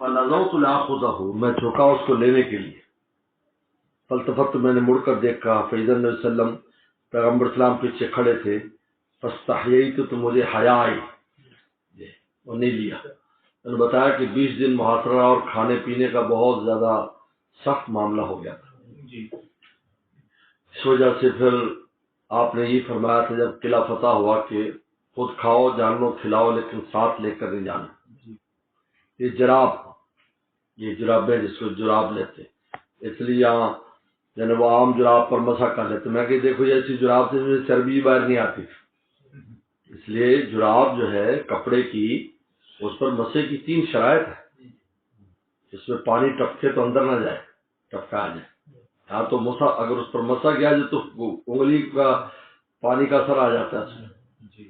فنظرت لآخذه، میں جھکا اس کو لینے کے لیے، فالتفت، میں نے مڑ کر دیکھا، فإذا النبي صلی اللہ علیہ وسلم، پیغمبر اسلام پیچھے کھڑے تھے، فاستحییت، تو مجھے حیا آئی اور نہیں لیا۔ میں نے بتایا کہ 20 دن محاصرہ اور کھانے پینے کا بہت زیادہ سخت معاملہ ہو گیا تھا جی۔ اس وجہ سے پھر آپ نے یہ فرمایا تھا جب قلعہ فتح ہوا کہ خود کھاؤ، جانوروں کھلاؤ، لیکن ساتھ لے کر نہیں جانا۔ یہ جراب، یہ جرابیں جس کو جراب لیتے، اس لیے یہاں یعنی وہ عام جراب پر مسح کر لیتے، میں کہ دیکھو یہ ایسی جراب سے چربی باہر نہیں آتی، اس لیے جراب جو ہے کپڑے کی، اس پر مسے کی 3 شرائط ہے، جس میں پانی ٹپکے تو اندر نہ جائے، ٹپکا آ جائے، ہاں تو مسا اگر اس پر مسا گیا جو تو انگلی کا پانی کا اثر آ جاتا ہے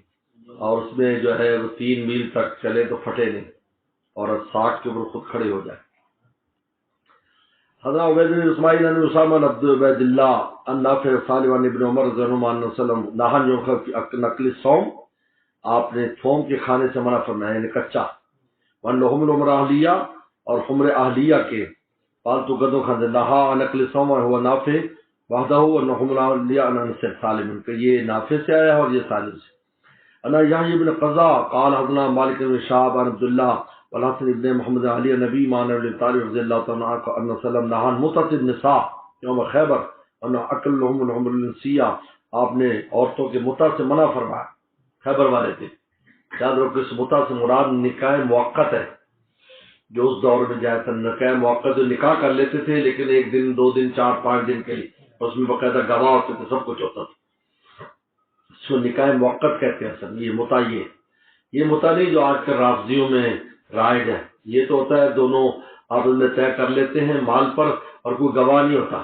اور اس میں جو ہے وہ 3 میل تک چلے تو پھٹے نہیں اور ساکھ کے اوپر خود کھڑے ہو جائے۔ حضرت عبید بن اسماعیل بن اسامہ بن عبد عبید اللہ ان نافع صالح عن ابن عمر رضی اللہ عنہ وسلم نہن جو نقل صوم، آپ نے تھوم کے کھانے سے منع فرمایا، یعنی کچا، ون لحم العمر اہلیہ، اور حمر اہلیہ کے پالتو گدوں کھانے، نہا نقل صوم ہوا نافع وحدہ اور حمر اہلیہ ان سے سالم، کہ یہ نافع سے آیا اور یہ سالم سے۔ انا یحیی بن قضا قال حدثنا مالک بن شہاب عن عبداللہ والحسن ابن محمد علی نبی مان ابن طالب رضی اللہ تعالیٰ عنہ ان صلی اللہ عنہ متعت النساء یوم خیبر ان اکل لهم الحمر الانسیہ، آپ نے عورتوں کے متع سے منع فرمایا خیبر والے تھے۔ یاد رکھو اس متع سے مراد نکاح موقت ہے جو اس دور میں جائے تھا، نکاح موقت جو نکاح کر لیتے تھے لیکن 1 دن 2 دن 4 5 دن کے لیے، اس میں باقاعدہ گواہ ہوتے تھے، سب کچھ ہوتا تھا، اس کو نکاح موقت کہتے ہیں سر۔ یہ متع، یہ متع نہیں جو آج کل رافضیوں میں رائج ہے، یہ تو ہوتا ہے دونوں آپس میں طے کر لیتے ہیں مال پر اور کوئی گواہ نہیں ہوتا،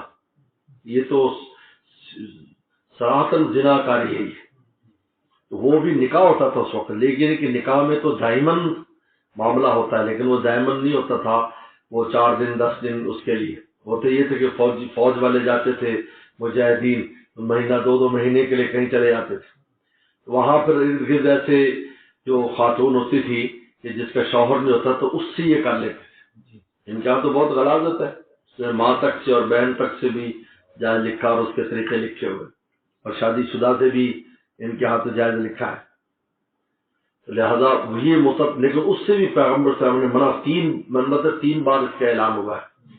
یہ تو صراحتاً زنا کاری ہے۔ وہ بھی نکاح ہوتا تھا اس وقت، لیکن کہ نکاح میں تو دائماً معاملہ ہوتا ہے، لیکن وہ دائماً نہیں ہوتا تھا، وہ 4 دن 10 دن اس کے لیے ہوتے۔ یہ تھے کہ فوج والے جاتے تھے مجاہدین، مہینہ 2 مہینے کے لیے کہیں چلے جاتے تھے، وہاں پھر ارد گرد ایسے جو خاتون ہوتی تھی کہ جس کا شوہر نہیں ہوتا تو اس سے یہ کر لیتے تھے۔ ان کا تو بہت غلاظت ہے، ماں تک سے اور بہن تک سے بھی جائز لکھا اور اس کے طریقے لکھے ہوئے، اور شادی شدہ سے بھی ان کے ہاتھ جائز لکھا ہے، لہذا یہ مطلب، لیکن اس سے بھی پیغمبر صلی اللہ علیہ وسلم نے منع، 3 بار اس کا اعلان ہوا ہے،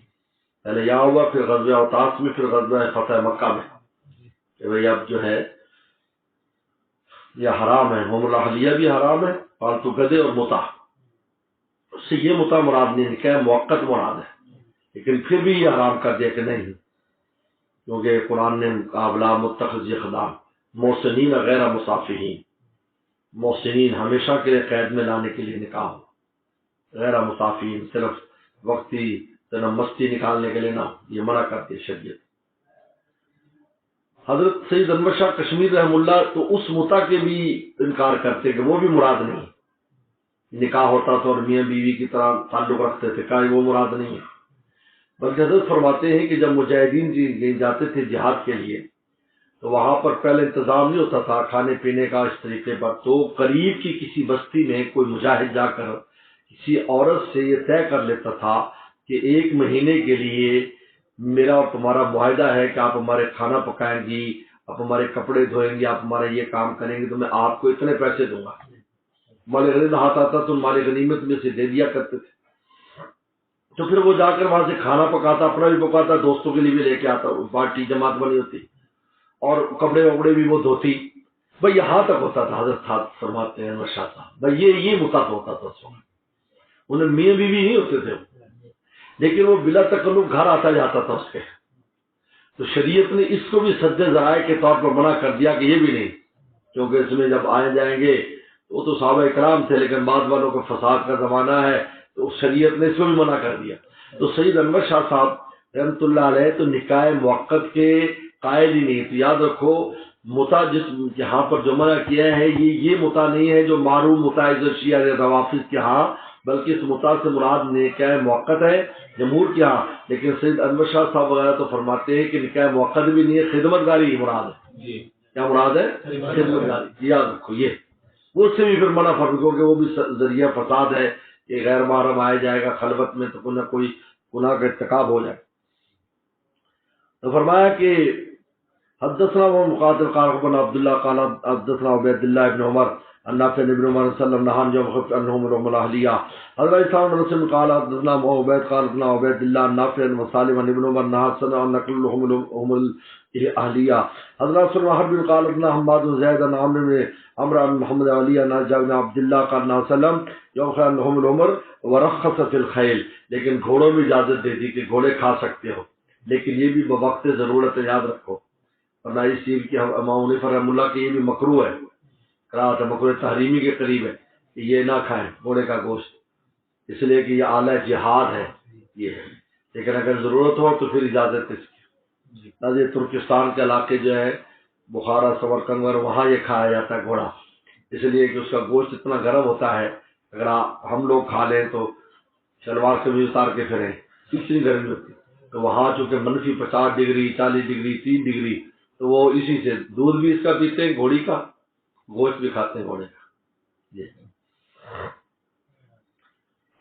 پہلے یہاں ہوا، پھر غزوہ اوطاس میں، پھر غزوہ فتح مکہ میں، کہ بھئی اب جو ہے یہ حرام ہے، حمر اہلیہ بھی حرام ہے، پالتو گدے اور متع، اس سے یہ متع مراد نہیں، نکاح موقت مراد ہے، لیکن پھر بھی یہ حرام کر دیا کہ نہیں، کیونکہ قرآن نے کہا لا متخذ اخدان محسنین غیر مصافحین، محسنین ہمیشہ کے لیے قید میں لانے کے لیے نکاح ہو، غیر مصافحین صرف وقتی مستی نکالنے کے لیے نہ، یہ منع کرتی ہے شریعت۔ حضرت سید انور شاہ کشمیر رحم اللہ تو اس متع کے بھی انکار کرتے کہ وہ بھی مراد نہیں، نکاح ہوتا تھا اور میاں بیوی کی طرح تعلق رکھتے تھے، کہا وہ مراد نہیں ہے، بلکہ حضرت فرماتے ہیں کہ جب مجاہدین جاتے تھے جہاد کے لیے تو وہاں پر پہلے انتظام نہیں ہوتا تھا کھانے پینے کا اس طریقے پر، تو قریب کی کسی بستی میں کوئی مجاہد جا کر کسی عورت سے یہ طے کر لیتا تھا کہ 1 مہینے کے لیے میرا اور تمہارا معاہدہ ہے کہ آپ ہمارے کھانا پکائیں گی، آپ ہمارے کپڑے دھوئیں گی، آپ ہمارے یہ کام کریں گے تو میں آپ کو اتنے پیسے دوں گا۔ مال غنیمت ہاتھ آتا تو مال غنیمت میں سے دے دیا کرتے تھے، تو پھر وہ جا کر وہاں سے کھانا پکاتا، اپنا بھی پکاتا، دوستوں کے لیے بھی لے کے آتا، پارٹی جماعت بنی ہوتی اور کپڑے وپڑے بھی وہ دھوتی، بھائی یہاں تک ہوتا تھا۔ حضرت فرماتے ہیں انور شاہ صاحب بھائی یہ متع ہوتا تھا اس وقت، انہیں میاں بیوی نہیں ہوتے تھے، لیکن وہ بلا تکلف گھر آتا جاتا تھا اس کے، تو شریعت نے اس کو بھی سد ذرائع کے طور پر منع کر دیا کہ یہ بھی نہیں، کیونکہ اس میں جب آئے جائیں گے وہ تو صحابہ اکرام تھے، لیکن بعد والوں کا فساد کا زمانہ ہے تو شریعت نے اس کو بھی منع کر دیا۔ تو سید انور شاہ صاحب رحمۃ اللہ علیہ تو نکاح موقت کے قائل ہی نہیں، تو یاد رکھو متع جس یہاں پر جو منع کیا ہے یہ متع نہیں ہے جو معروف متع شیعہ یا روافض کے ہاں، بلکہ اس متع سے مراد نکاح موقت ہے جمہور کے ہاں، لیکن سید انور شاہ صاحب وغیرہ تو فرماتے ہیں کہ نکاح موقت بھی نہیں ہے، خدمت گاری ہی مراد ہے۔ جی کیا مراد ہے؟ خدمت گاری، یاد رکھو یہ وہ سے بھی پھر منع فرق، کیونکہ وہ بھی ذریعہ فساد ہے کہ غیر محرم آیا جائے گا خلوت میں تو کوئی نہ کوئی گناہ کا ارتکاب ہو جائے. تو فرمایا کہ حدثنا و مقاتل قال ابن عبداللہ قال حدثنا عبید اللہ ابن عمر عن نافع ابن عمر صلی اللہ علیہ وسلم نهى يوم خفت انهم لهم الاهلیہ. حضرت اسحاق بن مسلم قال حدثنا عبید قال ابن عبید اللہ نافع وسالم ابن عمر نهى صلى عن نقل لهم الاهلیہ. حضرت سلمہ حرب قال ابن حماد زید عن عمرو بن عمرو بن محمد علی عن جابر بن عبد الله قال نهى وسلم يوم خفت انهم العمر ورخص في الخيل. لیکن گھوڑوں میں اجازت دے دی کہ گھوڑے کھا سکتے ہو، لیکن یہ بھی بوقت ضرورت ہے، یاد رکھو. ورنہ اس چیز کی امام حنیفہ رحمہ اللہ کی یہ بھی مکروہ ہے، قرأت مکروہ تحریمی کے قریب ہے کہ یہ نہ کھائیں گھوڑے کا گوشت، اس لیے کہ یہ اعلیٰ جہاد ہے یہ ہے. لیکن اگر ضرورت ہو تو پھر اجازت اس کی. یہ ترکستان کے علاقے جو ہے بخارا سمرقند وہاں یہ کھایا جاتا ہے گھوڑا، اس لیے کہ اس کا گوشت اتنا گرم ہوتا ہے، اگر ہم لوگ کھا لیں تو شلوار سے بھی اتار کے پھریں اتنی گرمی ہوتی. تو وہاں چونکہ -50 ڈگری 40 ڈگری 3 ڈگری، تو وہ اسی سے دودھ بھی اس کا پیتے ہیں، گھوڑی کا گوشت بھی کھاتے ہیں گھوڑے کا.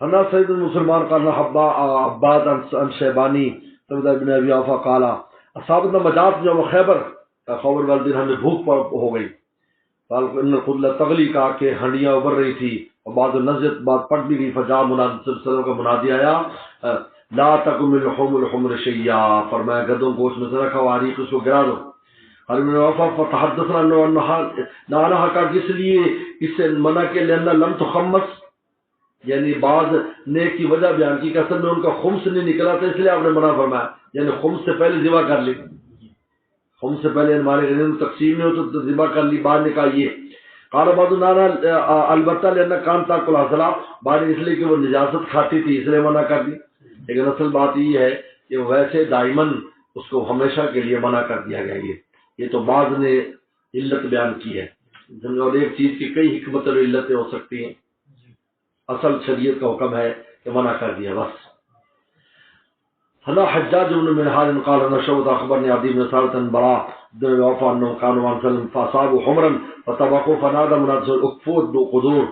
حنا سید المسلمان قال عباد عن شیبانی سبد ابن ابی اوفا قال اصابتنا مجاعت یوم خیبر، خیبر والے دن ہمیں بھوک ہو گئی. قال ان الخدل تغلی، کہا کہ ہنڈیاں ابھر رہی تھی، اور بعد نزت بعد پٹ بھی گئی. فجاء منادی صلی اللہ علیہ وسلم کا منادی آیا لا تکم اللحوم الحمر شیئا، فرمایا گدوں گوشت میں سے رکھا عریق اس کو گرا دو. فتحدثنا نہ کا کس لیے اس سے منع کے لینا لم تخمس، یعنی بعض نے کی وجہ بیان کی کہ اصل میں ان کا خمس نہیں نکلا تھا اس لیے آپ نے منع فرمایا، یعنی خمس سے پہلے ذبح کر لی، خمس سے پہلے ہمارے غنیم تقسیم نہیں ہو تو ذبح کر لی. بعد نے کہا یہ قال بعض نانا البتہ لینا کان تاکل حاصلہ، بعد اس لیے کہ وہ نجاست کھاتی تھی اس لیے منع کر دی. لیکن اصل بات یہ ہے کہ ویسے دائمن اس کو ہمیشہ کے لیے منع کر دیا گیا. یہ تو بعض نے علت بیان کی ہے، اور ایک چیز کی کئی حکمت اور علتیں ہو سکتی ہیں، اصل شریعت کا حکم ہے کہ منع کر دیا بس. حنا حجاج بن منہال قال ان شعبۃ اخبرني عدي بن ثابت براء بن عوف انه كانوا عن سلم فاصابوا حمرا فتبقوا فنادى منادي اكفوا قدور،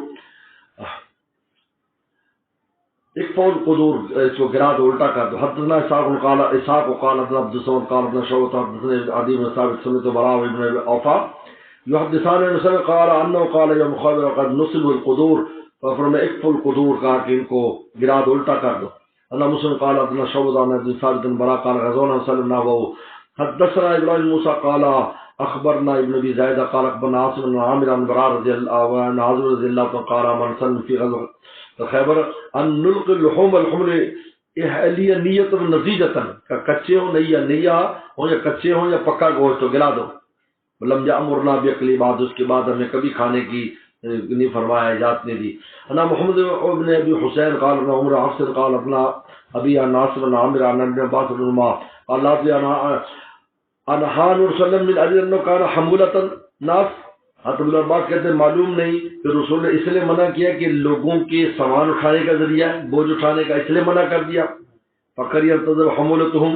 ایک فوج قدور اس کو گرا دو، الٹا کر دو. حدثنا اسحاق قال عبد الصمد قال ابن شعبۃ حدثنا عدي بن ثابت سمعت براء بن اوفا يحدثان عن سلم قال انه قال يوم خيبر قد نصبوا القدور، فرمایا اكفوا القدور، کہا کہ ان کو گرا دو، الٹا کر دو. اللہ مسلم قال ابن شعبۃ عن ثابت بن براء قال غزونا سلم نحوه. حدثنا ابراهيم موسى قال اخبرنا ابن ابي زايد قال اخبرنا عاصم بن عامر عن براء رضي الله عنه قال من سلم في غزوه خیبر ان نلقي اللحوم الحمر اهليه نیت نزیجتا، کچے ہوں نیا ہو یا کچے ہوں یا پکا گوشت ہو گلا دو. لم یامرنا باکل، بعد اس کے بعد ہمیں کبھی کھانے کی نہیں فرمایا، اجازت نہیں دی. انا محمد بن ابي حسين قال ابن عمر حفص قال ابن ابي ناصر بن عامر عن ابن عباس بن ما قال لا انا حان رسول من اجل انه كان حموله ناس. حضرت ابن عباس کہتے ہیں معلوم نہیں کہ رسول نے اس لیے منع کیا کہ لوگوں کے سامان اٹھانے کا ذریعہ ہے، بوجھ اٹھانے کا، اس لیے منع کر دیا. فقر ينتظر حمولتهم،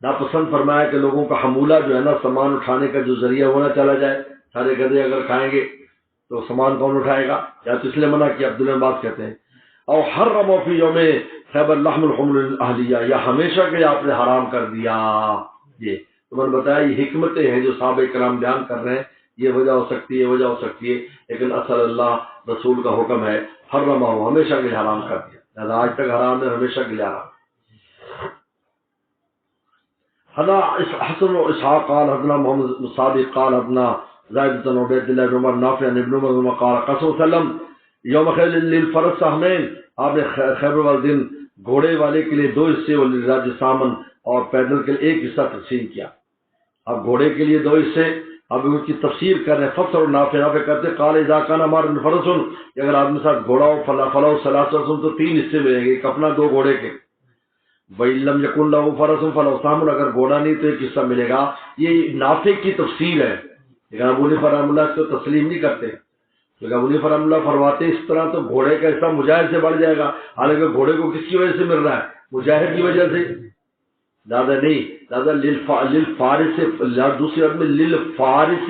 ناپسند فرمایا کہ لوگوں کا حمولہ جو ہے نا سامان اٹھانے کا جو ذریعہ ہونا چلا جائے. سارے گدے اگر کھائیں گے تو سامان کون اٹھائے گا، یا تو اس لیے منع کیا. عبداللہ عباس کہتے ہیں اور حرم فی یوم خیبر لحم الحمر الاہلیہ، یا ہمیشہ کے آپ نے حرام کر دیا. یہ تو میں نے بتایا یہ حکمتیں ہیں جو صحابہ کرام بیان کر رہے ہیں، یہ وجہ ہو سکتی ہے، وجہ ہو سکتی ہے، لیکن اصل اللہ رسول کا حکم ہے حرمہ ہو، ہمیشہ کے لیے حرام کر دیا. آج تک حرام ہے، ہمیشہ کے لیے حرام. حنا حسن و اسحاق قال حدنا محمد صادق قال حدنا زائد بن عبید اللہ بن عمر نافع عن ابن عمر قال قسم سلم یوم خیل للفرس سہمین، آپ نے خیبر والے دن گھوڑے والے کے لیے 2 حصے وللراج سامن اور پیدل کے لیے 1 حصہ تقسیم کیا. اب گھوڑے کے لیے 2 حصے، اب اس کی تفسیر کر رہے ہیں. فصل اور نافع کرتے قال اذا كان مار فرس، اگر آدمی کے ساتھ گھوڑا ہو فلا ثلاثه تو 3 حصے ملیں گے، ایک اپنا 2 گھوڑے کے. وَإِلَّمْ يَكُنْ لَهُ فَرَسٌ فَلَهُ سَهْمٌ، اگر گھوڑا نہیں تو 1 حصہ ملے گا. یہ نافع کی تفسیر ہے، لیکن ابو حنیفہ رحمۃ اللہ اس کو تسلیم نہیں کرتے. لیکن ابو حنیفہ رحمۃ اللہ فرماتے اس طرح تو گھوڑے کا حصہ مجاہد سے بڑھ جائے گا، حالانکہ گھوڑے کو کس کی وجہ سے مل رہا ہے؟ مجاہد کی وجہ سے. زیادہ نہیں، زیادہ للفارس سے، دوسری عرب میں للفارس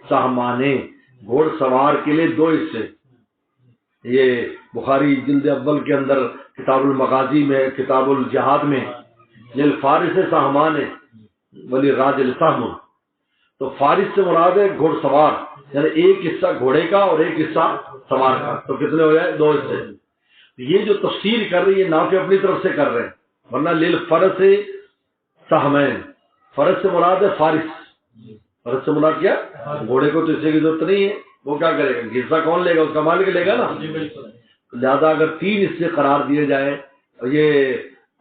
سہمانے، گھوڑ سوار کے لیے 2 حصے، یہ بخاری جلد اول کے اندر کتاب المغازی میں، کتاب الجہاد میں، للفارس سہمان وللراجل سہم، تو فارس سے مراد ہے گھڑ سوار، یعنی ایک حصہ گھوڑے کا اور ایک حصہ سوار کا، تو کتنے ہو جائے؟ 2 حصے۔ یہ جو تفسیر کر رہی ہے نافع اپنی طرف سے کر رہے ہیں، ورنہ للفرس سہمین، فرس سے مراد ہے فارس، فرس سے مراد کیا؟ گھوڑے کو تو حصے کی ضرورت نہیں ہے، وہ کیا کرے گا؟ حصہ کون لے گا؟ اس کا مالک لے گا نا۔ لہٰذا اگر 3 حصے قرار دیے جائیں، یہ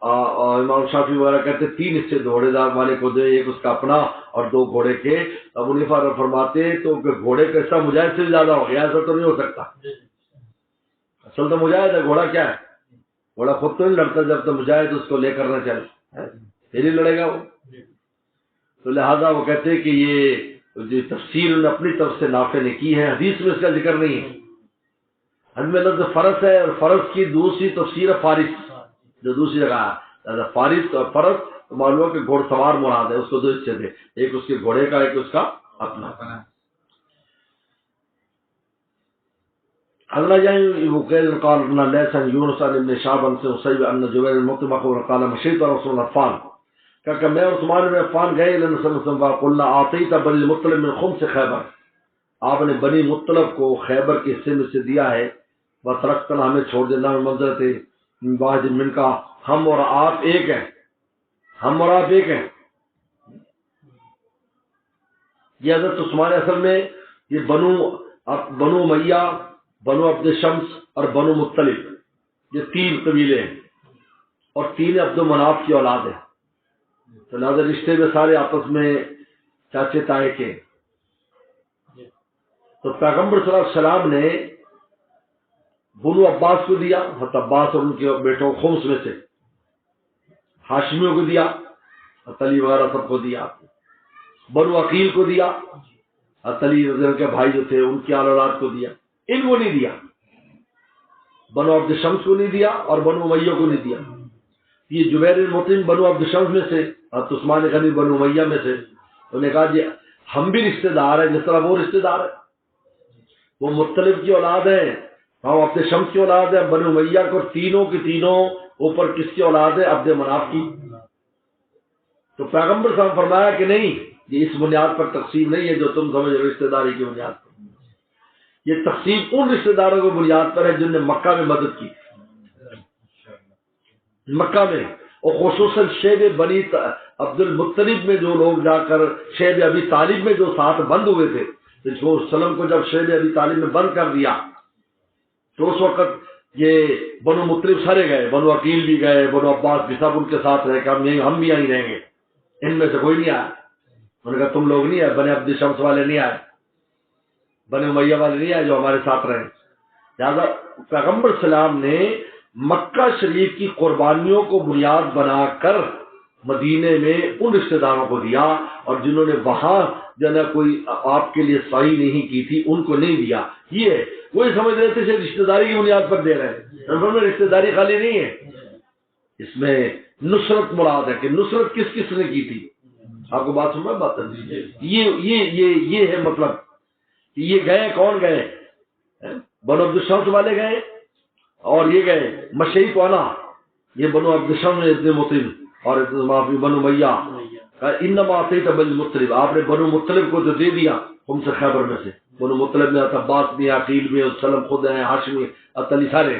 امام شافعی وغیرہ کہتے ہیں 3 حصے گھوڑے دار والے کو دے، ایک اس کا اپنا اور 2 گھوڑے کے، ابو حنیفہ فرماتے تو گھوڑے کا حصہ مجاہد سے زیادہ ہو گیا، ایسا تو نہیں ہو سکتا۔ اصل تو مجاہد ہے، گھوڑا کیا ہے؟ گھوڑا خود تو نہیں لڑتا، جب تو مجاہد اس کو لے کر نہ چلے پھر ہی لڑے گا وہ۔ تو لہٰذا وہ کہتے ہیں کہ یہ جو تفسیر انہوں نے اپنی طرف سے نافع نے کی ہے، حدیث میں اس کا ذکر نہیں ہے۔ حدیث میں لفظ فرس ہے، اور فرس کی دوسری تفسیر ہے فارس، جو دوسری جگہ ہے فارس اور فرس، تو معلوم ہے کہ گھوڑ سوار مراد ہے، اس کو 2 حصے تھے، ایک اس کے گھوڑے کا، ایک اس کا اپنا۔ اگلا جائیں وقیل قال ابن لیسن یونس ابن شعبان سے اصیب ان جبیر المطبق وقال مشیت رسول عفان، کہ میں عثمان بن عفان گئے الى نبی صلی اللہ علیہ وسلم وقلنا اعطیت بنی المطلب من خمس خیبر، آپ نے بنی مطلب کو خیبر کے حصے میں سے دیا ہے، وترکتنا ہمیں چھوڑ دینا میں منظر تھے واحد من کا، ہم اور آپ ایک ہیں، ہم اور آپ ایک ہیں۔ یہ حضرت عثمان اصل میں یہ بنو امیہ، بنو عبد شمس اور بنو مطلب، یہ 3 قبیلے ہیں، اور 3 عبد مناف کی اولاد ہیں، تو لہٰذا رشتے میں سارے آپس میں چاچے تائے کے۔ تو پیغمبر صلی اللہ علیہ وسلم نے بنو عباس کو دیا، حضرت عباس اور ان کے بیٹوں خمس میں سے، ہاشمیوں کو دیا، حضرت علی وغیرہ سب کو دیا، بنو عقیل کو دیا، حضرت علی رضی اللہ کے بھائی جو تھے ان کی اولاد کو دیا، ان کو نہیں دیا، بنو عبد شمس کو نہیں دیا اور بنو امیہ کو نہیں دیا۔ یہ جبیر المطعم بنو عبد شمس میں سے، حضرت عثمان غنی بنو امیہ میں سے، انہوں نے کہا جی ہم بھی رشتہ دار ہیں جس طرح وہ رشتہ دار ہے، وہ مطلب کی اولاد ہے، ہم عبد شمس کی اولاد ہے، بنو امیہ کو، تینوں کی تینوں اوپر کس کی اولاد ہے؟ عبد مناف کی۔ تو پیغمبر صاحب فرمایا کہ نہیں، یہ اس بنیاد پر تقسیم نہیں ہے جو تم سمجھ رہے رشتہ داری کی بنیاد پر، یہ تقسیم ان رشتہ داروں کی بنیاد پر ہے جن نے مکہ میں مدد کی، مکہ میں، اور خصوصاً شیب بنی عبد المطلب میں جو لوگ جا کر شیب ابی طالب میں جو ساتھ بند ہوئے تھے، وسلم کو جب شیب ابی طالب میں بند کر دیا تو اس وقت یہ بنو مطلب سارے گئے، بنو عقیل بھی گئے، بنو عباس بھی، سب ان کے ساتھ رہے کہ ہم بھی یہیں رہیں گے، ان میں سے کوئی نہیں آیا۔ انہوں نے کہا تم لوگ نہیں آئے، بنے عبد شمس والے نہیں آئے، بنے امیہ والے نہیں آئے جو ہمارے ساتھ رہے۔ لہٰذا پیغمبر السلام نے مکہ شریف کی قربانیوں کو بنیاد بنا کر مدینے میں ان رشتہ داروں کو دیا، اور جنہوں نے وہاں جو ہے کوئی آپ کے لیے صحیح نہیں کی تھی ان کو نہیں دیا۔ یہ ہے وہی سمجھ رہے تھے کہ رشتہ داری کی بنیاد پر دے رہے ہیں، اصل میں رشتہ داری خالی نہیں ہے، اس میں نصرت مراد ہے کہ نصرت کس کس نے کی تھی۔ آپ کو بات سمجھ بات ہے؟ یہ ہے مطلب، یہ گئے کون گئے؟ بنو عبد الشمس والے گئے، اور یہ گئے مشیت والا، یہ بنو عبد الشمس ابن مطلب اور بنو امیہ۔ انما اعطیت بنی مطلب، آپ نے بنو مطلب کو تو دے دیا ہم سے خیبر میں سے، بنو مطلب میں عباس بھی، عقیل بھی، سلم خود ہیں، ہاشمی، علی سارے،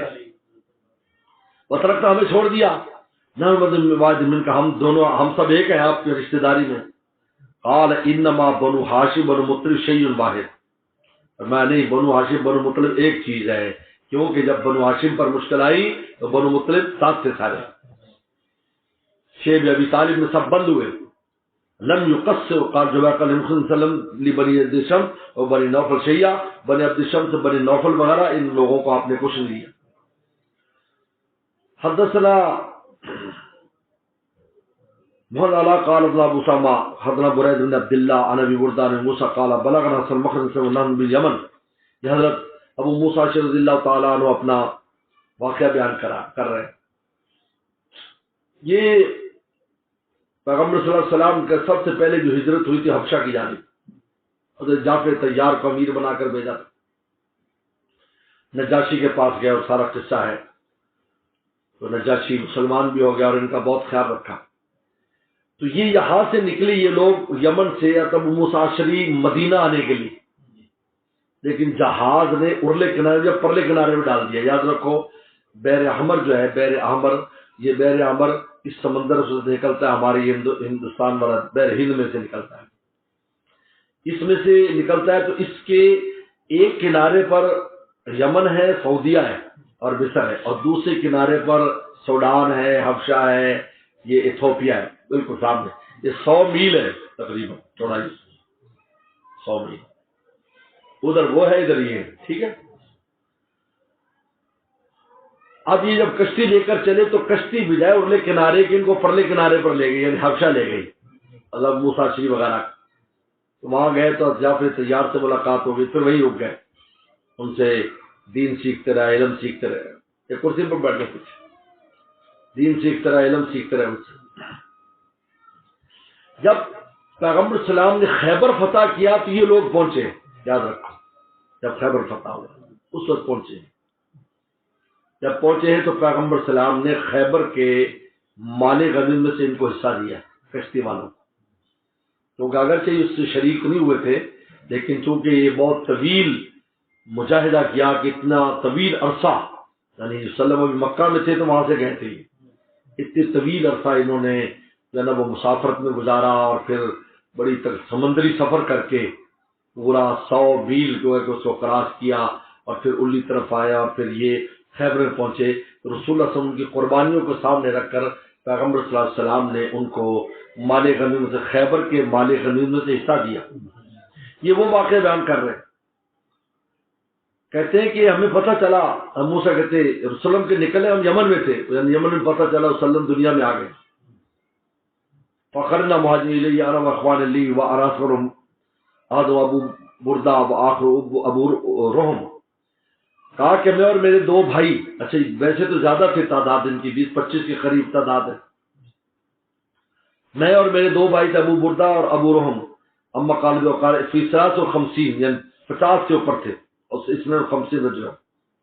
وترکتا ہمیں چھوڑ دیا، من کا، ہم دونوں ہم سب ایک ہیں آپ کی رشتہ داری میں۔ قال انما بنو ہاشم بنو مطلب شیء واحد، میں نہیں، بنو ہاشم بنو مطلب ایک چیز ہے، کیونکہ جب بنو ہاشم پر مشکل آئی تو بنو مطلب ساتھ سے سارے، شیب ابی طالب میں سب بند ہوئے۔ لم يقصر قال جو قال محمد صلی اللہ علیہ وسلم لبنی عبد شمس اور بنی نوفل شیعہ، بنی عبد شمس بنی نوفل وغیرہ ان لوگوں کو آپ نے کچھ نہیں دیا۔ حدثنا محمد علا قال ابو اسامہ حدثنا برید بن عبد اللہ عن ابی بردہ بن موسیٰ قال بلغنا سلمخن سے ونحن بالیمن، یہ حضرت ابو موسیٰ رضی اللہ تعالیٰ عنہ اپنا واقعہ بیان کر رہے ہیں۔ یہ پیغمبر صلی اللہ علیہ وسلم کے سب سے پہلے جو ہجرت ہوئی تھی حبشہ کی جانب، حضرت جعفر طیار کو امیر بنا کر بھیجا تھا۔ نجاشی کے پاس گئے اور سارا قصہ ہے. تو نجاشی مسلمان بھی ہو گیا اور ان کا بہت خیال رکھا. تو یہ یہاں سے نکلے یہ لوگ یمن سے یا تب مساشری مدینہ آنے کے لیے، لیکن جہاز نے ارلے کنارے یا پرلے کنارے میں ڈال دیا. یاد رکھو بحر احمر جو ہے، بحر احمر، یہ بحر احمر اس سمندر سے نکلتا ہے، ہماری ہندوستان والا بحر ہند میں سے نکلتا ہے، اس میں سے نکلتا ہے. تو اس کے ایک کنارے پر یمن ہے، سعودیہ ہے اور مصر ہے، اور دوسرے کنارے پر سوڈان ہے، حبشہ ہے، یہ ایتھوپیا ہے، بالکل سامنے. یہ 100 میل ہے تقریباً چوڑائی، 100 میل. ادھر وہ ہے، ادھر یہ ہے. ٹھیک ہے. اب یہ جب کشتی لے کر چلے تو کشتی بجائے ارلے کنارے کے ان کو پرلے کنارے پر لے گئی، یعنی حبشہ لے گئی، مطلب موسیٰ شریف وغیرہ. تو وہاں گئے تو جعفر طیار سے ملاقات ہو گئی، پھر وہی رک گئے، ان سے دین سیکھتے رہے، علم سیکھتے رہے. ایک کرسی پر بیٹھے کچھ دین سیکھتے رہے، علم سیکھتے رہے ان سے. جب پیغمبر السلام نے خیبر فتح کیا تو یہ لوگ پہنچے. یاد رکھو جب خیبر فتح ہوا اس وقت پہنچے. جب پہنچے ہیں تو پیغمبر السلام نے خیبر کے مال غنیمت میں سے ان کو حصہ دیا، کشتی والوں کو. کیونکہ اگرچہ اس سے شریک نہیں ہوئے تھے، لیکن چونکہ یہ بہت طویل مجاہدہ کیا کہ اتنا طویل عرصہ، یعنی وسلم ابھی مکہ میں تھے تو وہاں سے گئے تھے، اتنی طویل عرصہ انہوں نے جو ہے نا وہ مسافرت میں گزارا، اور پھر بڑی سمندری سفر کر کے پورا 100 میل جو ہے کہ اس کو کراس کیا، اور پھر الی طرف آیا، اور پھر یہ خیبر میں پہنچے. تو رسول اللہ صلی اللہ علیہ وسلم کی قربانیوں کو سامنے رکھ کر پیغمبر صلی اللہ علیہ وسلم نے ان کو مال غنیمت سے، خیبر کے مال غنیمت سے حصہ دیا. یہ وہ واقعہ بیان کر رہے ہیں. کہتے ہیں کہ ہمیں پتہ چلا، موسیٰ کہتے ہیں رسول اللہ کے نکلے، ہم یمن میں تھے، یعنی یمن میں پتہ چلا وسلم دنیا میں آ گئے. فخرنا مہاجرین الیہ انا واخوان لی واراسرهم آدم ابو بردہ وآخر ابو رحم. کہا کہ میں اور میرے 2 بھائی، اچھا ویسے تو زیادہ تھے تعداد ان کی، 20-25 کے قریب تعداد ہے. میں اور میرے 2 بھائی تھے، ابو بردہ اور ابو رحم. اما قال فی 53 یعنی 50 سے اوپر تھے، اور اس میں 50 رجل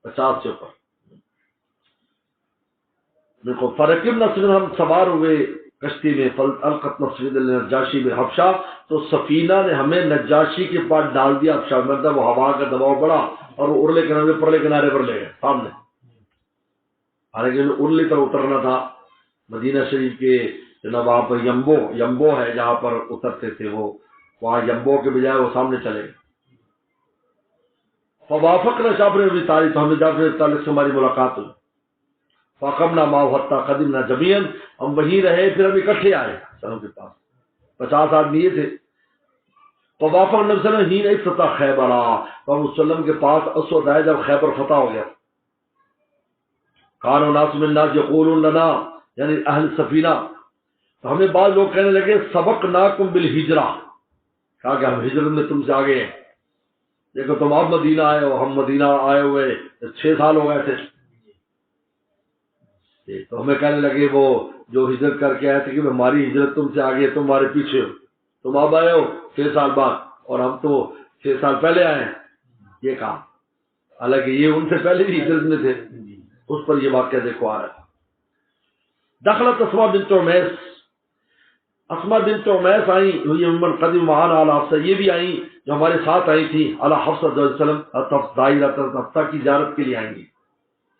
50 سے اوپر. دیکھو فرقم نصر، ہم سوار ہوئے کشتی میں، القت نصر النجاشی میں حبشہ، تو سفینہ نے ہمیں نجاشی کے پاس ڈال دیا حبشہ. مطلب وہ ہوا کا دباؤ بڑا اور وہ ارلے کنارے پرلے کنارے پر لے گئے سامنے. حالانکہ ارلی طرف اترنا تھا مدینہ شریف کے جناب، وہاں پر یمبو ہے جہاں پر اترتے تھے وہ، وہاں یمبو کے بجائے وہ سامنے چلے گئے. فوافقنا جعفر بن طالب، تو ہمیں جعفر بن طالب سے ہماری ملاقات ہوئی. فقمنا معه حتى قدمنا جميعا، ہم وہیں رہے، پھر ہم اکٹھے آئے سلام کے پاس. 50 آدمی یہ تھے. فوافق نبی صلی اللہ علیہ وسلم حين افتتح خیبر، تو ہم وسلم کے پاس اس وقت آئے جب خیبر فتح ہو گیا. كان ناس من الناس يقولون لنا، یعنی اہل سفینہ، تو ہمیں بعض لوگ کہنے لگے سبقناکم بالہجرہ، کہا کہ ہم ہجرت میں تم سے آگے ہیں. دیکھو تم اب مدینہ آئے ہو، ہم مدینہ آئے ہوئے 6 سال ہو گئے تھے. تو ہمیں کہنے لگے وہ جو ہجرت کر کے آئے تھے کہ ہماری ہجرت تم سے آگے، تم ہمارے پیچھے ہو، تم اب آئے ہو 6 سال بعد، اور ہم تو 6 سال پہلے آئے ہیں. یہ کہا، حالانکہ یہ ان سے پہلے بھی ہجرت میں تھے. اس پر یہ واقعہ دیکھو آ رہا ہے. دخلت اسماء بنت عمیس، اسماء بنت عمیس آئیں، یہ من قدیم معانا علی حفصہ، یہ بھی آئیں جو ہمارے ساتھ آئی تھی علی حفصہ صلی اللہ علیہ وسلم، حفصہ کی زیارت کے لیے آئیں گی،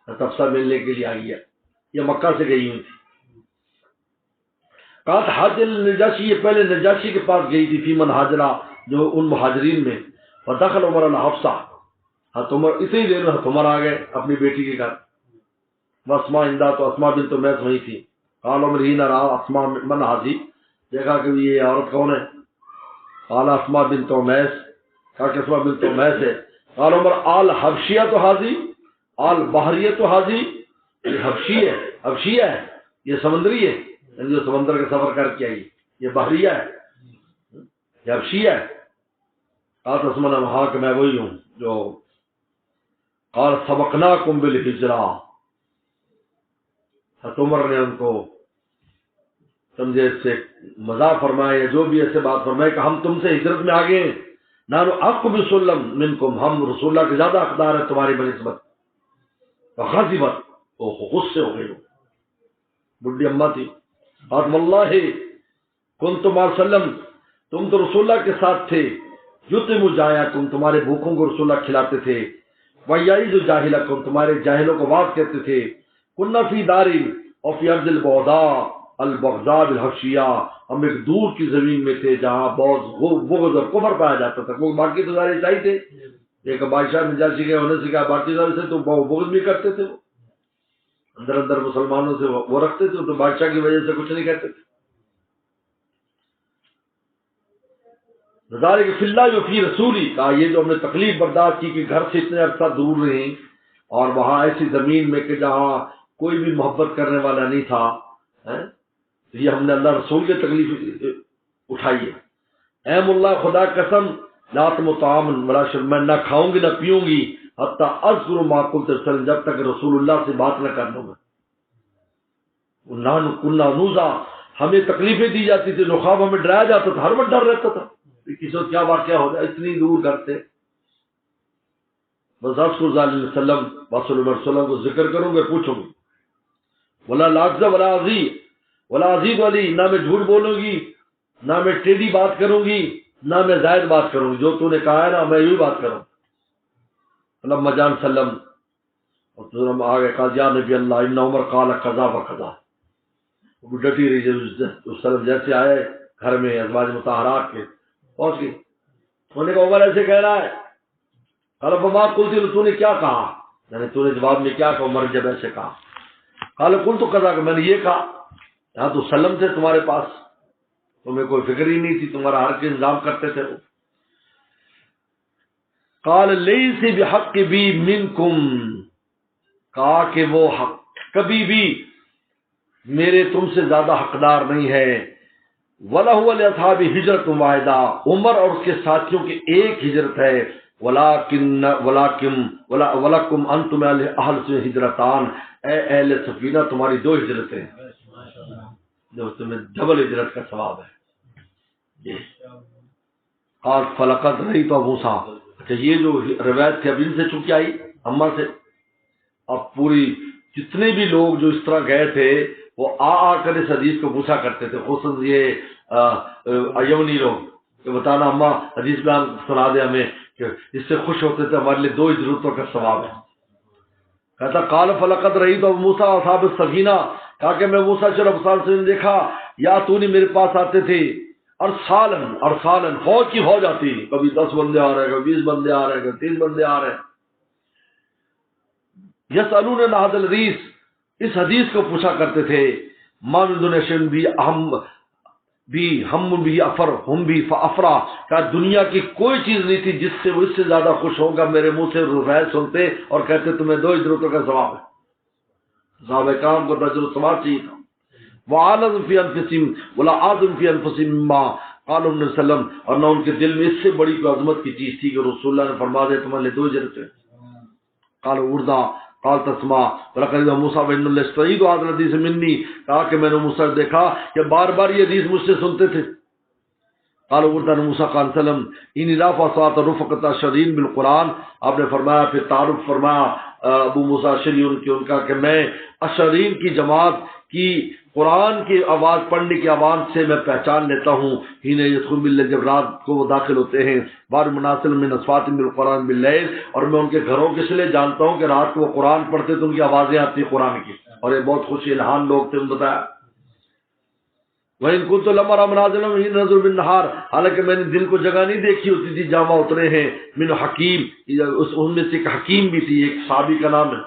حفصہ ملنے کے لیے آئی ہے. یہ مکہ سے گئی ہوئی تھی. کہا حج النجاشی، یہ پہلے نجاشی کے پاس گئی تھی، فی من ہاجرہ، جو ان مہاجرین میں. فدخل عمر علی حفصہ، عمر اسی دیر میں عمر آ گئے اپنی بیٹی کے گھر. واسماء اندہ، تو اسماء بنت عمیس وہی تھی. قال عمر حين رأى اسماء من هذه، دیکھا کہ یہ عورت کون ہے. قال اسماء بنت عمیس، کہا کہ اسماء بنت عمیس ہے. قال عمر آل حبشیہ تو حاضی، آل بحریہ تو حاضی، یہ حبشیہ ہے، یہ سمندری ہے، یعنی جو سمندر کا سفر کر کے آئی، یہ بحریہ ہے، یہ حبشیہ ہے. قال اسماء نے کہا کہ میں وہی ہوں جو. قال سبقناکم بالہجرہ، عمر نے ان کو سمجھے اس سے مزاح فرمایا یا جو بھی ایسے بات فرمائے کہ ہم تم سے ہجرت میں آگے ہیں. نانو اقب سلم منکم، ہم رسول اللہ کے زیادہ حقدار ہیں تمہاری بنسبت. غضبت، وہ غصے ہو گئی، بڈھی اماں تھی، اور واللہ کنتم مع وسلم، تم تو رسول اللہ کے ساتھ تھے، یتم جایاکم، تمہارے بھوکوں کو رسول اللہ کھلاتے تھے، ویعظ جاہلکم، تمہارے جاہلوں کو بات کہتے تھے، کنہ فی دار اور فی ارض البغضاء البغضاء بالحبشیہ، ہم ایک دور کی زمین میں تھے جہاں بغض اور کفر پایا جاتا تھا، وہ باقی تو سارے عیسائی تھے، ایک بادشاہ نجاشی کے ہونے سے کیا باقی سارے سے تو بغض بھی کرتے تھے، وہ اندر اندر مسلمانوں سے وہ رکھتے تھے، تو بادشاہ کی وجہ سے کچھ نہیں کہتے تھے۔ ذالک فی اللہ و فی رسولی، کہا یہ جو ہم نے تکلیف برداشت کی کہ گھر سے اتنے عرصہ دور رہیں اور وہاں ایسی زمین میں کہ جہاں کوئی بھی محبت کرنے والا نہیں تھا، یہ ہم نے اللہ رسول کے تکلیف اٹھائی ہے۔ ایم اللہ، خدا قسم، لا طعام ولا شرب، میں نہ کھاؤں گی نہ پیوں گی حتی اذکر ما قلت رسول، جب تک رسول اللہ سے بات نہ کر لوں میں۔ نحن کنا نوزا، ہمیں تکلیفیں دی جاتی تھی، نخاب ہمیں ڈرایا جاتا تھا، ہر وقت ڈر رہتا تھا کسی وقت کیا واقعہ ہو جائے، اتنی دور کرتے بس اذکر ذالک وسلم رسول اللہ صلی اللہ علیہ وسلم کو ذکر کروں گے، پوچھوں گی، ولا لاغز ولا عزیز علی، نہ میں جھوٹ بولوں گی، نہ میں ٹیڑھی بات کروں گی، نہ میں زائد بات کروں گی، جو تو نے کہا ہے نا میں یہی بات کروں۔ لما جان سلم، اور تو آگے کہا یا نبی اللہ ان عمر قال قضا و قضا، وہ ڈٹی رہی اس طرف جیسے آئے گھر میں ازواج مطہرات کے پہنچ گئی، انہوں نے کہا عمر ایسے کہہ رہا ہے، قال فما قلت، تو نے کیا کہا، یعنی تو نے جواب میں کیا کہا عمر جب ایسے کہا، قال قلت قضا، کہ میں نے یہ کہا، یہاں تو سلم تھے تمہارے پاس، تمہیں کوئی فکر ہی نہیں تھی، تمہارا ہر کے انتظام کرتے تھے وہ۔ قال لیس بحق بی منکم، کہا کہ وہ حق کبھی بھی میرے تم سے زیادہ حقدار نہیں ہے، وَلَهُ لِأَصْحَابِ ہجرت واحدہ، عمر اور اس کے ساتھیوں کی ایک ہجرت ہے، وَلَكُمْ أَنْتُمْ أَهْلُ ہجرتان، اے اہل سفینہ تمہاری دو ہجرتیں ہیں، جو تمہیں ڈبل ہجرت کا ثواب ہے۔ قال فَلَقَدْ رَأَيْتُ مُوسَىٰ، اچھا یہ جو روایت تھی اب ان سے چونکہ آئی اماں سے، اب پوری جتنے بھی لوگ جو اس طرح گئے تھے وہ آ کر اس حدیث کو پوچھا کرتے تھے، خصوصاً یہ ایونی لوگ کہ بتانا اماں حدیث بیان سنا دے ہمیں، کہ اس سے خوش ہوتے تھے، ہمارے لیے دو ہجرتوں کا ثواب ہے۔ کہتا قال فلقد رأیت موسیٰ اصحاب السفینہ، کہا کہ میں موسیٰ اصحاب سے دیکھا، یا تو نہیں میرے پاس آتے تھے، ارسالن فوج کی فوج آتی، کبھی 10 بندے آ رہے ہیں، کبھی 20 بندے آ رہے ہیں، کبھی 30 بندے آ رہے ہیں، یسألون عن هذا الحدیث، اس حدیث کو پوچھا کرتے تھے، ما من دنیشن بھی ہم بھی افر ہم بھی فافرا، کہ دنیا کی کوئی چیز نہیں تھی جس سے وہ اس سے زیادہ خوش ہوگا میرے منہ سے روایت سنتے اور کہتے تمہیں دو ہجرتوں کا ثواب ہے۔ صحابہ کرام کو اجر و ثواب چاہیے تھا۔ وعالم فی انفسہم ولا اعظم فی انفسہم مما قال النبی صلی اللہ علیہ وسلم، اور نہ ان کے دل میں اس سے بڑی کوئی عظمت کی چیز تھی کہ رسول اللہ نے فرما دیا تمہارے لیے دو ہجرتیں۔ قال اردا قال تسمع ولقد موسیٰ بن اللہ استعید هذا الحدیث منی، کہا کہ میں نے موسیٰ دیکھا کہ بار بار یہ حدیث مجھ سے سنتے تھے۔ قال اردا موسیٰ قال سلم ان رفع صوت رفقت شرین بالقرآن، آپ نے فرمایا پھر تعارف فرمایا ابو موسیٰ اشعری ان کا کہ میں اشرین کی جماعت کی قرآن کی آواز پڑھنے کی آواز سے میں پہچان لیتا ہوں، ہی نے یدخل باللیل، جب رات کو وہ داخل ہوتے ہیں، بار مناسل من اصوات بالقرآن باللیل، اور میں ان کے گھروں کے لیے جانتا ہوں کہ رات کو وہ قرآن پڑھتے تو ان کی آوازیں آتی قرآن کی، اور یہ بہت خوش الہان لوگ تھے، بتایا۔ وَإِن كُنتُ لَمَرَى مَنَازِلَ مِنْ نَظْرٍ بِالنَّهَارِ، حالانکہ میں نے دن کو جگہ نہیں دیکھی ہوتی تھی جہاں اترے ہیں، من حکیم، ان میں سے ایک حکیم بھی تھی، ایک صحابی کا نام ہے،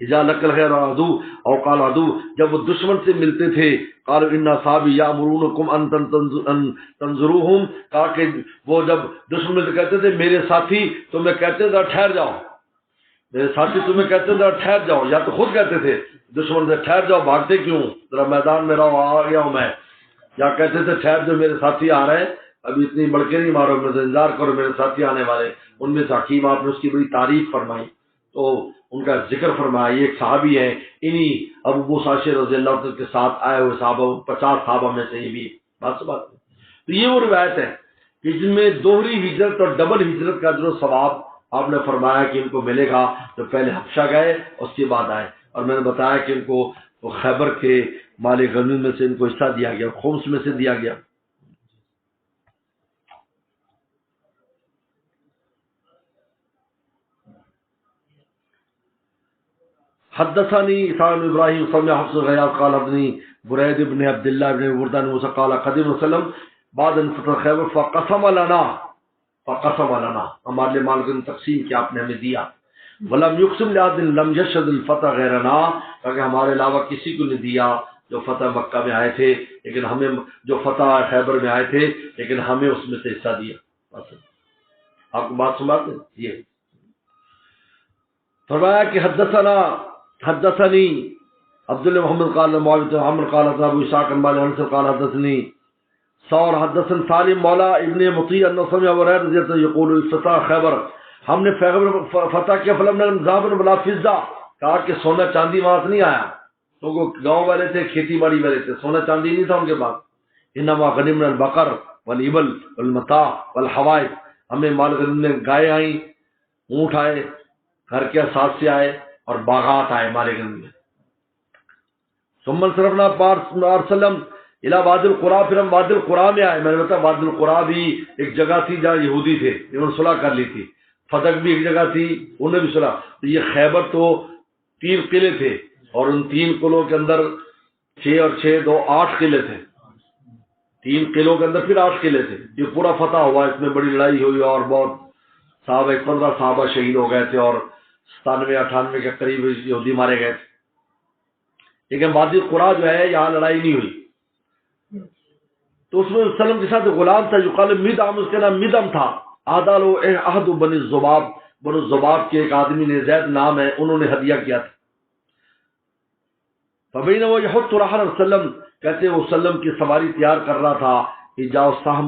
اذا لقل غیر عدو او قال عدو، جب وہ دشمن سے ملتے تھے، قال ان صحابی یامرونکم ان تنظروہم، کہا کہ وہ جب دشمن ملتے کہتے تھے میرے ساتھی تمہیں کہتے تھے ٹھہر جاؤ، میرے ساتھی تمہیں کہتے تھے ٹھہر جاؤ، یا تو خود کہتے تھے دشمن سے ٹھہر جاؤ، بھاگتے کیوں، ذرا میدان میں رہو، آ گیا ہوں میں، یا کہتے تھے ٹھہر جو میرے ساتھی آ رہے ہیں، ابھی اتنی بڑکے نہیں مارو، میرے انتظار کرو میرے ساتھی آنے والے۔ ان میں سے حکیم آپ نے اس کی بڑی تعریف فرمائی، تو ان کا ذکر فرمایا، یہ ایک صحابی ہے، انہی ابو موسیٰ رضی اللہ عنہ کے ساتھ آئے ہوئے صحابہ 50 صحابہ میں سے یہ بھی بات۔ تو یہ وہ روایت ہے کہ جن میں دوہری ہجرت اور ڈبل ہجرت کا جو ثواب آپ نے فرمایا کہ ان کو ملے گا تو پہلے حبشہ گئے اس کے بعد آئے، اور میں نے بتایا کہ ان کو خیبر کے مال غنیمت میں سے ان کو حصہ دیا گیا، خمس میں سے دیا گیا۔ حدثني اسحاق بن ابراهيم سمع حفص الغياث قال ابني بريد بن عبد الله بن بردان موسى قال قدم وسلم بعد ان فتح خیبر فقسم لنا ہمارے مال کو تقسیم کیا، آپ نے ہمیں دیا۔ ولم يقسم لأحد لم يشهد الفتح غيرنا، کہ ہمارے علاوہ کسی کو نہیں دیا جو فتح مکہ میں آئے تھے، لیکن ہمیں جو فتح خیبر میں آئے تھے لیکن ہمیں اس میں سے حصہ دیا۔ بس آپ کو بات سمجھتے ہیں؟ یہ فرمایا کہ حدثني عبد الله محمد قال معاوية عمرو قال ابو اسحاق قال انس قال حدثني ثور حدثنا سالم مولا ابن مطيع ان سمع وريد رضي الله يقول افتتاح خیبر، ہم نے خیبر فتح کیا، فلم ذهب بلا فضہ، کہا کہ سونا چاندی وہاں سے نہیں آیا، تو وہ گاؤں والے تھے، کھیتی باڑی والے تھے، سونا چاندی نہیں تھا ان کے پاس۔ انما غنمنا البقر والابل والمتاع والحوائج، ہمیں مال غنیمت میں گائے آئیں، اونٹ آئے، گھر کے اساس سے آئے، اور باغات آئے مال غنیمت میں۔ ثم صرفنا وسلم الى وادی القریٰ، پھر ہم وادی القریٰ میں آئے۔ میں نے بتایا وادی القریٰ بھی ایک جگہ تھی جہاں یہودی تھے، انہوں نے صلح کر لی تھی۔ فتح بھی ایک جگہ تھی، انہوں نے بھی صلح۔ تو یہ خیبر تو 3 قلعے تھے، اور ان 3 قلعوں کے اندر 6 اور 6 2 8 قلعے تھے، 3 قلعوں کے اندر پھر 8 قلعے تھے۔ یہ پورا فتح ہوا، اس میں بڑی لڑائی ہوئی اور بہت صحابہ 15 صحابہ شہید ہو گئے تھے، اور 97-98 کے قریب یہودی مارے گئے تھے۔ لیکن وادی القریٰ جو ہے یہاں لڑائی نہیں ہوئی۔ تو اس میں وسلم کے ساتھ غلام تھا یقال مدعم، اس کا نام مدعم تھا۔ عادل احد بن الزباب، بن الزباب کے ایک آدمی نے، زید نام ہے، انہوں نے ہدیہ کیا تھا۔ فبین وہ یحط رحل وسلم، کہتے وہ وسلم کی سواری تیار کر رہا تھا، کہ جاؤ سہم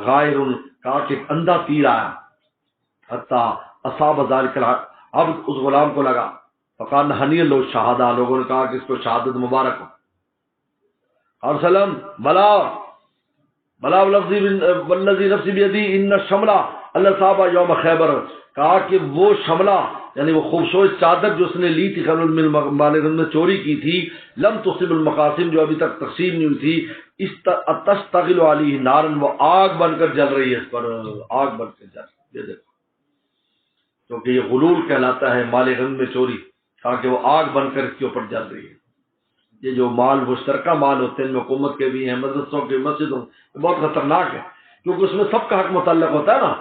غائر، کہا کہ اندھا تیر آیا، حتی اصاب ذلک العبد، اس غلام کو لگا۔ فقال ہنی لو شہادہ، لوگوں نے کہا کہ اس کو شہادت مبارک ہو۔ اور سلم بلا والذی نفسی بیدی ان الشملہ اللہ صاحبہ یوم خیبر، کہا کہ وہ شملہ یعنی وہ خوبصورت چادر جو اس نے لی تھی خیبر من مال نے چوری کی تھی، لم تصب المقاسم، جو ابھی تک تقسیم نہیں ہوئی تھی، تشتغل علیہ نارن، وہ آگ بن کر جل رہی ہے، اس پر آگ بن کر جل رہی ہے۔ یہ دیکھو، کیونکہ یہ غلول کہلاتا ہے مال غنیمت میں چوری، کہا کہ وہ آگ بن کر اس کے اوپر جل رہی ہے۔ یہ جو مال مشترکہ مال ہوتے ہیں، ان میں حکومت کے بھی ہیں، مدرسوں کے، مسجدوں، بہت خطرناک ہے، کیونکہ اس میں سب کا حق متعلق ہوتا ہے نا۔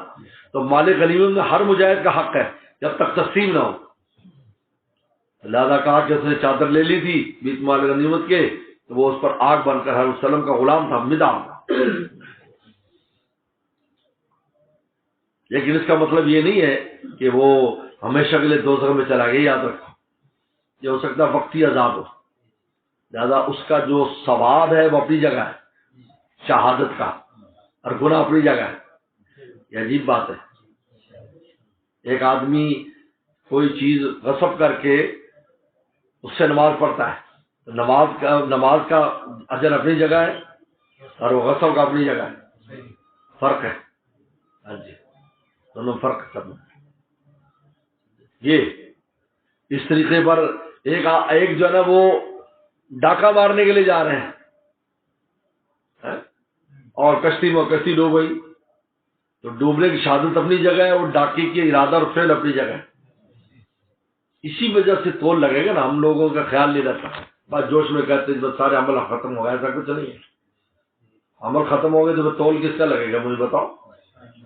تو مال غنیمت میں ہر مجاہد کا حق ہے جب تک تقسیم نہ ہو۔ لہذا کہا کہ اس نے چادر لے لی تھی بیت مال غنیمت کے، تو وہ اس پر آگ بن کر، حضرت وسلم کا غلام تھا مدعم۔ لیکن اس کا مطلب یہ نہیں ہے کہ وہ ہمیشہ کے لیے دوزخ میں چلا گیا، یاد رکھو، یہ ہو سکتا ہے وقتی عذاب ہو، لہذا اس کا جو ثواب ہے وہ اپنی جگہ ہے شہادت کا، اور گناہ اپنی جگہ ہے۔ یہ عجیب بات ہے، ایک آدمی کوئی چیز غصب کر کے اس سے نماز پڑھتا ہے، تو نماز کا اجر اپنی جگہ ہے، اور وہ غصب کا اپنی جگہ ہے، فرق ہے۔ ہاں جی، دونوں فرق کرنا۔ یہ اس طریقے پر ایک جو ہے نا وہ ڈاکہ مارنے کے لیے جا رہے ہیں، اور کشتی ڈوب گئی، تو ڈوبنے کی شہادت اپنی جگہ ہے، اور ڈاکے کی ارادہ اور فعل اپنی جگہ ہے۔ اسی وجہ سے تول لگے گا نا، ہم لوگوں کا خیال نہیں رہتا، بس جوش میں کہتے ہیں بس سارے عمل ختم ہو گئے، ایسا کچھ نہیں ہے۔ عمل ختم ہو گئے تو تول کس کا لگے گا مجھے بتاؤ؟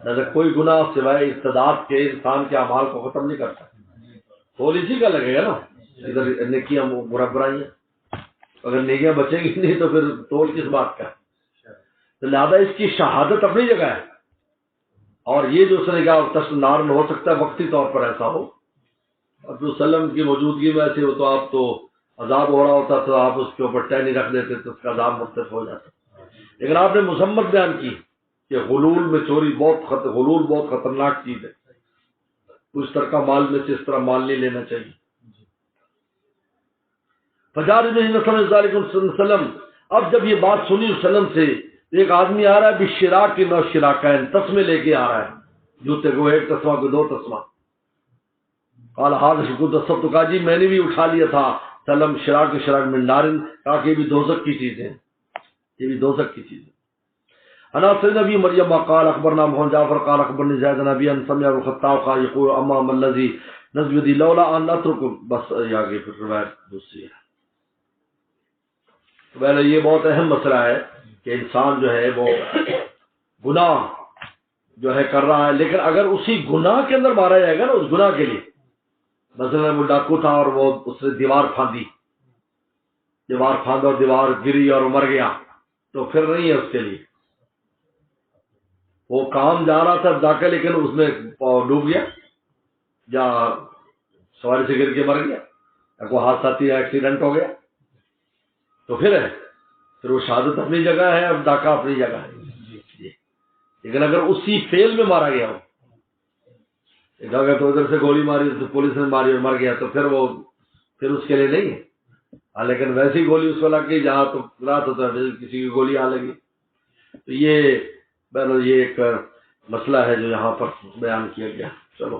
جیسے کوئی گناہ سوائے استعداد کے انسان کے اعمال کو ختم نہیں کرتا، تول اسی کا لگے گا نا، ادھر نیکیاں برائیاں، اگر نیکیاں بچیں گی نہیں تو پھر تول کس بات کا؟ تو لہٰذا اس کی شہادت اپنی جگہ ہے، اور یہ جو اس نے کہا تشت نار میں ہو سکتا ہے وقتی طور پر ایسا ہو، اور پھر وسلم کی موجودگی میں ایسے ہو تو آپ تو عذاب ہو رہا ہوتا تو آپ اس کے اوپر ٹہنی رکھ دیتے تو اس کا عذاب مختلف ہو جاتا۔ لیکن آپ نے مذمت بیان کی کہ غلول میں چوری غلول بہت خطرناک چیز ہے، اس طرح کا مال میں سے اس طرح مال نہیں لینا چاہیے۔ فجار بن وسلم، اب جب یہ بات سنی وسلم سے، ایک آدمی آ رہا ہے بشراک کی نو شراکین، تسمے لے کے آ رہا ہے، جوتے کو ایک تسمہ کو 2 تسمہ. قال حاضر شکو تصب تو کہا جی میں نے بھی اٹھا لیا تھا سلم شراک من نارن، کہا کہ یہ بھی دوزخ کی چیزیں، یہ بھی دوزخ کی چیزیں. انا سید نبی مریم قال اخبرنا محمد جعفر قال اخبرني زید نبی ان سمع الخطاب قال يقول اما من الذي نزل دي لولا ان اترك. بس آگے پھر روایت دوسری ہے. پہلے یہ بہت اہم مسئلہ ہے کہ انسان جو ہے وہ گناہ جو ہے کر رہا ہے، لیکن اگر اسی گناہ کے اندر مارا جائے گا نا، اس گناہ کے لیے، مثلا وہ ڈاکو تھا اور وہ اس نے دیوار پھاندی اور دیوار گری اور مر گیا، تو پھر نہیں ہے اس کے لیے. وہ کام جا رہا تھا ڈاکہ، لیکن اس میں ڈوب گیا یا سواری سے گر کے مر گیا یا کوئی حادثاتی ایکسیڈنٹ ہو گیا، تو پھر وہ شہادت اپنی جگہ ہے اور ڈاکہ اپنی جگہ ہے. لیکن اگر اسی فیل میں مارا گیا ہو، تو ادھر سے گولی ماری تو پولیس نے ماری اور مر گیا، تو پھر اس کے لیے نہیں ہے. ہاں لیکن ویسی گولی اس کو لگ گئی جہاں تو رات ہوتا ہے کسی کی گولی آ لگی. تو یہ ایک مسئلہ ہے جو یہاں پر بیان کیا گیا. چلو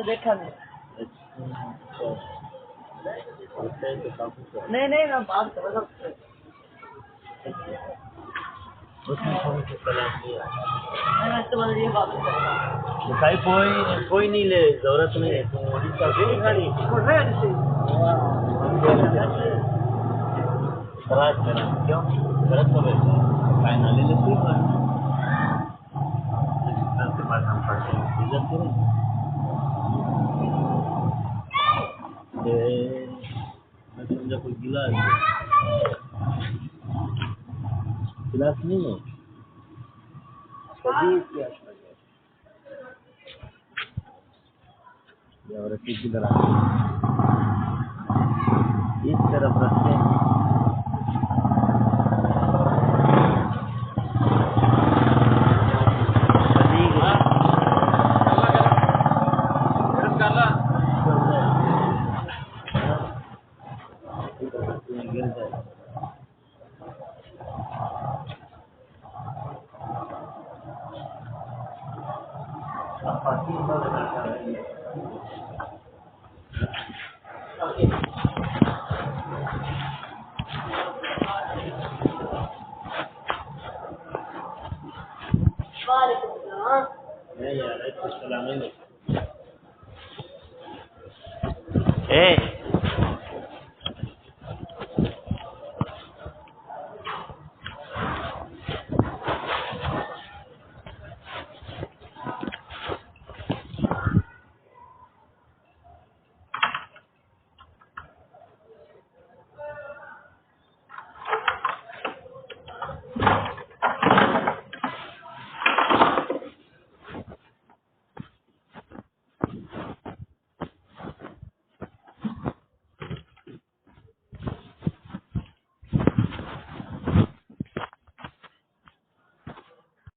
دیکھا نہیں میں بات کر رہا کوئی نہیں لے ضرورت نہیں ہے. کیوں غلط ہو گئے فائنل کے بعد ہم پڑھتے ہیں میں سمجھا کوئی گلاس نہیں ہے اس طرف رکھتے ہیں. السلام علیکم.